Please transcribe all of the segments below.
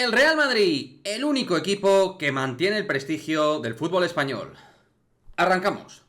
El Real Madrid, el único equipo que mantiene el prestigio del fútbol español. Arrancamos.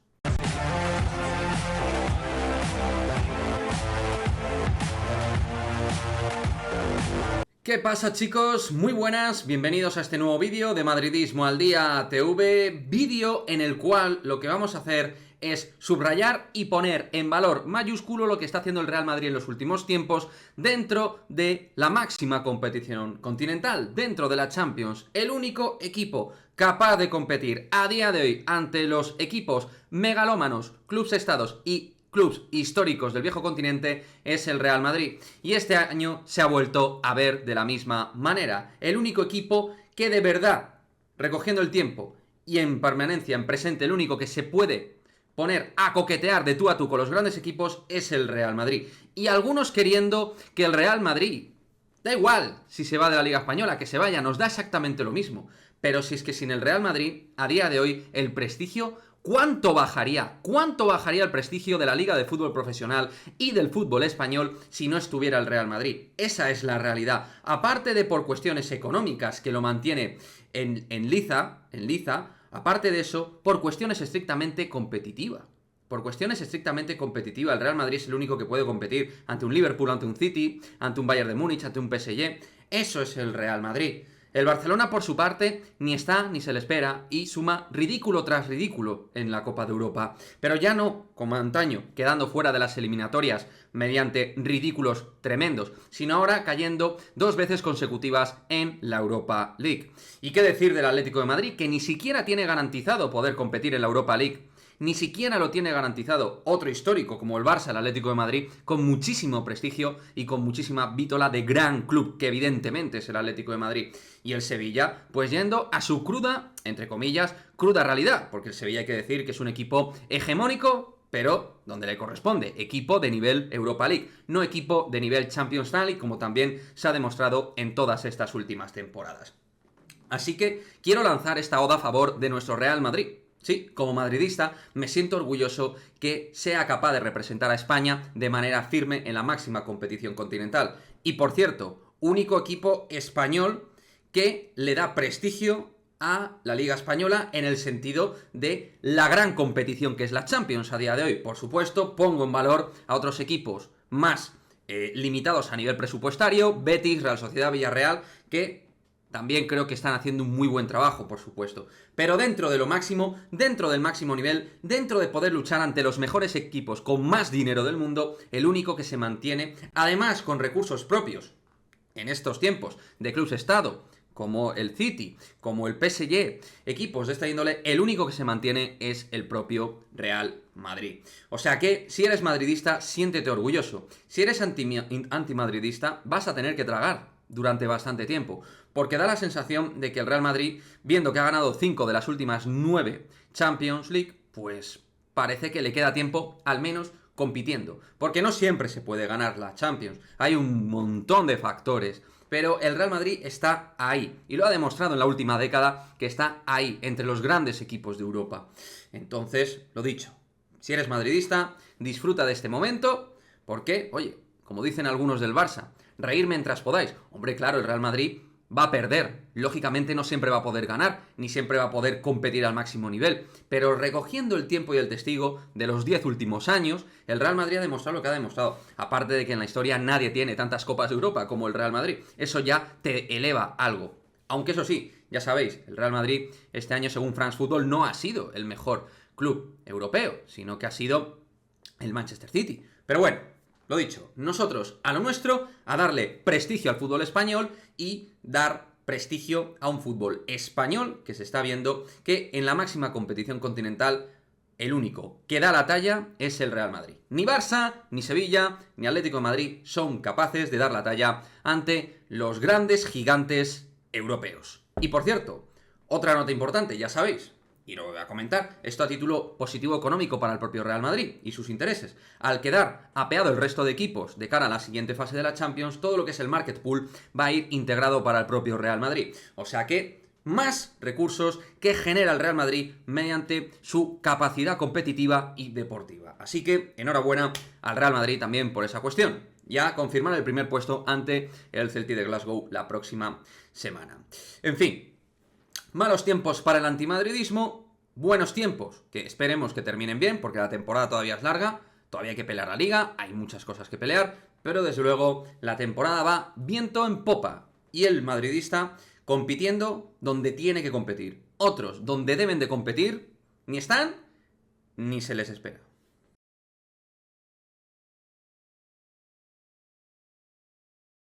¿Qué pasa, chicos? Muy buenas, bienvenidos a este nuevo vídeo de Madridismo al Día TV, vídeo en el cual lo que vamos a hacer es subrayar y poner en valor mayúsculo lo que está haciendo el Real Madrid en los últimos tiempos dentro de la máxima competición continental, dentro de la Champions. El único equipo capaz de competir a día de hoy ante los equipos megalómanos, clubes estados y clubes históricos del viejo continente es el Real Madrid, y este año se ha vuelto a ver de la misma manera. El único equipo que de verdad, recogiendo el tiempo y en permanencia, en presente, el único que se puede poner a coquetear de tú a tú con los grandes equipos es el Real Madrid. Y algunos queriendo que el Real Madrid, da igual si se va de la Liga Española, que se vaya, nos da exactamente lo mismo. Pero si es que sin el Real Madrid, a día de hoy, el prestigio, ¿cuánto bajaría? ¿Cuánto bajaría el prestigio de la Liga de Fútbol Profesional y del fútbol español si no estuviera el Real Madrid? Esa es la realidad. Aparte de por cuestiones económicas que lo mantiene en liza, aparte de eso, por cuestiones estrictamente competitivas. Por cuestiones estrictamente competitivas, el Real Madrid es el único que puede competir ante un Liverpool, ante un City, ante un Bayern de Múnich, ante un PSG. Eso es el Real Madrid. El Barcelona, por su parte, ni está ni se le espera y suma ridículo tras ridículo en la Copa de Europa. Pero ya no, como antaño, quedando fuera de las eliminatorias mediante ridículos tremendos, sino ahora cayendo 2 veces consecutivas en la Europa League. ¿Y qué decir del Atlético de Madrid, que ni siquiera tiene garantizado poder competir en la Europa League? Ni siquiera lo tiene garantizado otro histórico como el Barça, el Atlético de Madrid, con muchísimo prestigio y con muchísima vítola de gran club, que evidentemente es el Atlético de Madrid. Y el Sevilla, pues yendo a su cruda, entre comillas, cruda realidad, porque el Sevilla hay que decir que es un equipo hegemónico, pero donde le corresponde, equipo de nivel Europa League, no equipo de nivel Champions League, como también se ha demostrado en todas estas últimas temporadas. Así que quiero lanzar esta oda a favor de nuestro Real Madrid. Sí, como madridista me siento orgulloso que sea capaz de representar a España de manera firme en la máxima competición continental. Y por cierto, único equipo español que le da prestigio a la Liga Española en el sentido de la gran competición que es la Champions a día de hoy. Por supuesto, pongo en valor a otros equipos más limitados a nivel presupuestario, Betis, Real Sociedad, Villarreal, que también creo que están haciendo un muy buen trabajo, por supuesto. Pero dentro de lo máximo, dentro del máximo nivel, dentro de poder luchar ante los mejores equipos con más dinero del mundo, el único que se mantiene, además con recursos propios, en estos tiempos de clubes estado, como el City, como el PSG, equipos de esta índole, el único que se mantiene es el propio Real Madrid. O sea que, si eres madridista, siéntete orgulloso. Si eres antimadridista, vas a tener que tragar durante bastante tiempo, porque da la sensación de que el Real Madrid, viendo que ha ganado 5 de las últimas 9 Champions League, pues parece que le queda tiempo, al menos compitiendo, porque no siempre se puede ganar la Champions, hay un montón de factores, pero el Real Madrid está ahí, y lo ha demostrado en la última década, que está ahí, entre los grandes equipos de Europa. Entonces, lo dicho, si eres madridista, disfruta de este momento, porque, oye, como dicen algunos del Barça, reír mientras podáis. Hombre, claro, el Real Madrid va a perder. Lógicamente no siempre va a poder ganar, ni siempre va a poder competir al máximo nivel. Pero recogiendo el tiempo y el testigo de los 10 últimos años, el Real Madrid ha demostrado lo que ha demostrado. Aparte de que en la historia nadie tiene tantas Copas de Europa como el Real Madrid. Eso ya te eleva algo. Aunque eso sí, ya sabéis, el Real Madrid este año, según France Football, no ha sido el mejor club europeo, sino que ha sido el Manchester City. Pero bueno, lo dicho, nosotros a lo nuestro, a darle prestigio al fútbol español y dar prestigio a un fútbol español que se está viendo que en la máxima competición continental el único que da la talla es el Real Madrid. Ni Barça, ni Sevilla, ni Atlético de Madrid son capaces de dar la talla ante los grandes gigantes europeos. Y por cierto, otra nota importante, ya sabéis, y lo voy a comentar, esto a título positivo económico para el propio Real Madrid y sus intereses. Al quedar apeado el resto de equipos de cara a la siguiente fase de la Champions, todo lo que es el market pool va a ir integrado para el propio Real Madrid. O sea que más recursos que genera el Real Madrid mediante su capacidad competitiva y deportiva. Así que enhorabuena al Real Madrid también por esa cuestión. ya confirmar el primer puesto ante el Celtic de Glasgow la próxima semana. En fin, malos tiempos para el antimadridismo, buenos tiempos, que esperemos que terminen bien, porque la temporada todavía es larga, todavía hay que pelear la liga, hay muchas cosas que pelear, pero desde luego la temporada va viento en popa, y el madridista compitiendo donde tiene que competir. Otros, donde deben de competir, ni están, ni se les espera.